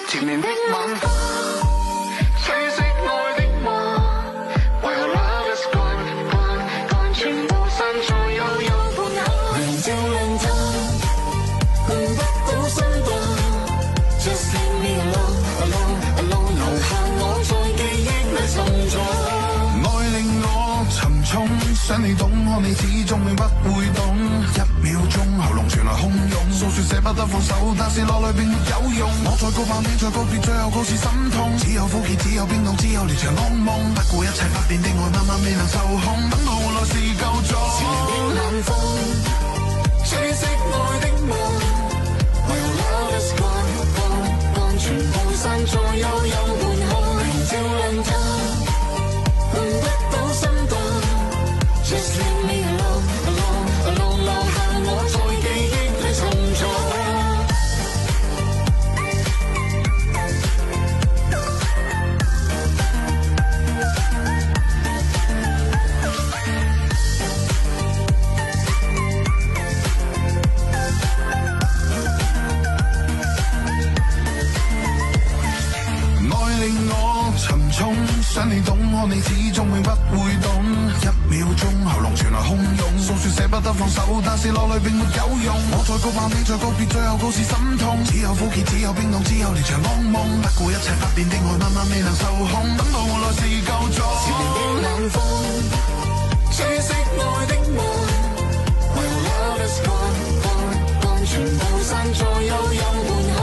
前面的晚花，吹熄愛的夢。While love is gone，全部散在悠悠半空。明照亮它，換不到心動。Just leave me alone，留下我在記憶裏沉重。愛令我沉重，想你懂，可你始終永不會懂。1秒鐘喉嚨傳來洶湧，訴說捨不得放手，但是落淚並沒有用。我再告白，你再告別，最後告辭心痛。只有苦澀，只有冰凍，只有連場噩夢。不顧一切不變的愛，慢慢未能受控。等到換來是夠鐘。前面的晚風，吹熄愛的夢。While love is gone，全部散在悠悠半空。明照亮它，換不到心動。Just leave me alone，留下我在記憶裏沉重。愛令我沉重，想你懂，可你始終永不會懂。1秒鐘喉嚨傳來洶湧，訴說捨不得放手，但是落淚並沒有用。我再告白，你再告別，最後告辭心痛。只有苦澀，只有冰凍，只有連場噩夢。不顧一切不變的愛，慢慢未能受控。等到換來是夠鐘。前面的晚風，吹熄愛的夢。While love is gone，全部散在悠悠半空。